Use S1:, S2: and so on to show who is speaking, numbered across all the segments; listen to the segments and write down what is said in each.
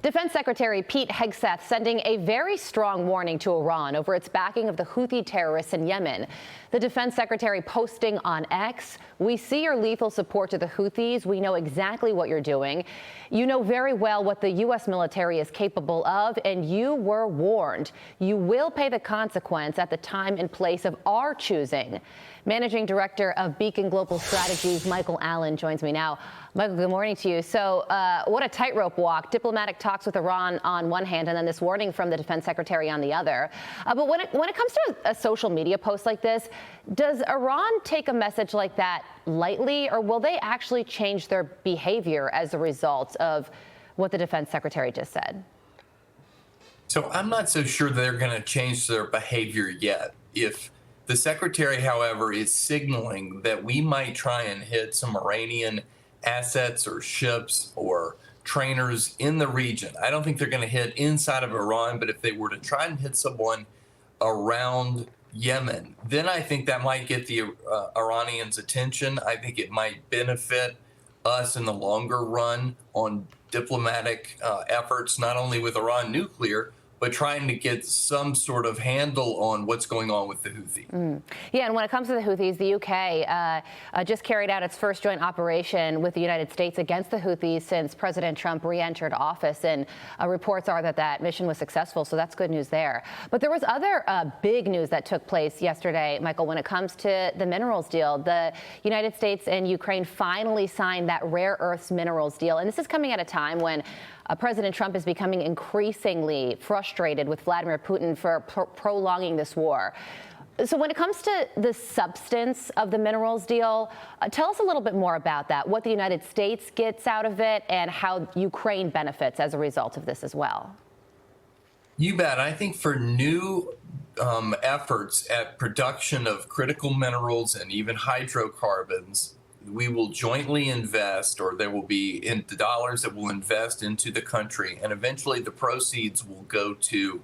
S1: Defense Secretary Pete Hegseth sending a very strong warning to Iran over its backing of the Houthi terrorists in Yemen. The defense secretary posting on X, "We see your lethal support to the Houthis. We know exactly what you're doing. You know very well what the U.S. military is capable of, and you were warned. You will pay the consequence at the time and place of our choosing." Managing Director of Beacon Global Strategies, Michael Allen, joins me now. Michael, good morning to you. So what a tightrope walk. Diplomatic talks with Iran on one hand and then this warning from the defense secretary on the other. But when it comes to a social media post like this, does Iran take a message like that lightly, or will they actually change their behavior as a result of what the defense secretary just said?
S2: So I'm not so sure they're going to change their behavior yet. If the secretary, however, is signaling that we might try and hit some Iranian assets or ships or trainers in the region, I don't think they're going to hit inside of Iran, but if they were to try and hit someone around Yemen, then I think that might get the Iranians' attention. I think it might benefit us in the longer run on diplomatic efforts, not only with Iran nuclear, but trying to get some sort of handle on what's going on with the Houthis.
S1: Yeah, and when it comes to the Houthis, the UK just carried out its first joint operation with the United States against the Houthis since President Trump re-entered office, and reports are that that mission was successful, so that's good news there. But there was other big news that took place yesterday, Michael, when it comes to the minerals deal. The United States and Ukraine finally signed that rare earths minerals deal, and this is coming at a time when President Trump is becoming increasingly frustrated with Vladimir Putin for prolonging this war. So when it comes to the substance of the minerals deal, tell us a little bit more about that, what the United States gets out of it and how Ukraine benefits as a result of this as well.
S2: You bet. I think for new efforts at production of critical minerals and even hydrocarbons, we will jointly invest, or there will be in the dollars that will invest into the country, and eventually the proceeds will go to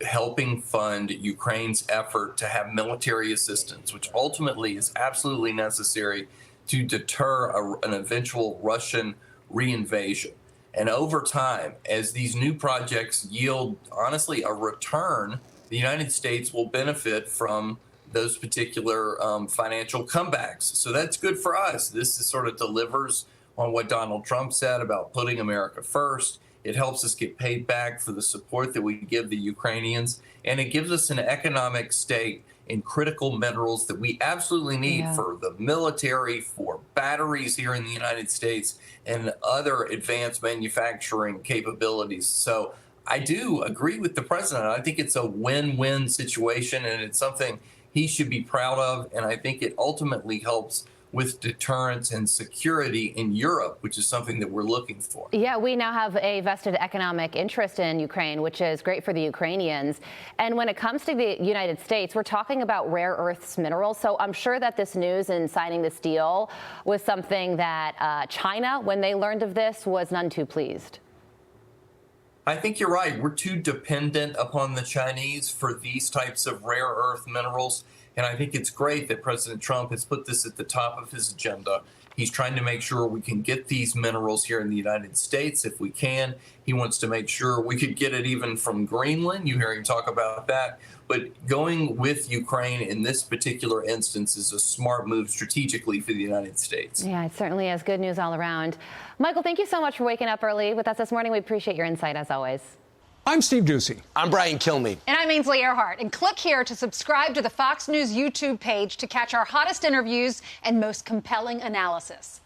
S2: helping fund Ukraine's effort to have military assistance, which ultimately is absolutely necessary to deter an eventual Russian reinvasion. And over time, as these new projects yield, honestly, a return, the United States will benefit from those particular financial comebacks. So that's good for us. This is sort of delivers on what Donald Trump said about putting America first. It helps us get paid back for the support that we give the Ukrainians, and it gives us an economic stake in critical minerals that we absolutely need for the military, for batteries here in the United States, and other advanced manufacturing capabilities. So I do agree with the president. I think it's a win-win situation, and it's something he should be proud of, and I think it ultimately helps with deterrence and security in Europe, which is something that we're looking for.
S1: Yeah, we now have a vested economic interest in Ukraine, which is great for the Ukrainians. And when it comes to the United States, we're talking about rare earths minerals. So I'm sure that this news and signing this deal was something that China, when they learned of this, was none too pleased.
S2: I think you're right. We're too dependent upon the Chinese for these types of rare earth minerals. And I think it's great that President Trump has put this at the top of his agenda. He's trying to make sure we can get these minerals here in the United States if we can. He wants to make sure we could get it even from Greenland. You hear him talk about that. But going with Ukraine in this particular instance is a smart move strategically for the United States.
S1: Yeah, it certainly is good news all around. Michael, thank you so much for waking up early with us this morning. We appreciate your insight as always.
S3: I'm Steve Doocy.
S4: I'm Brian Kilmeade.
S5: And I'm Ainsley Earhart. And click here to subscribe to the Fox News YouTube page to catch our hottest interviews and most compelling analysis.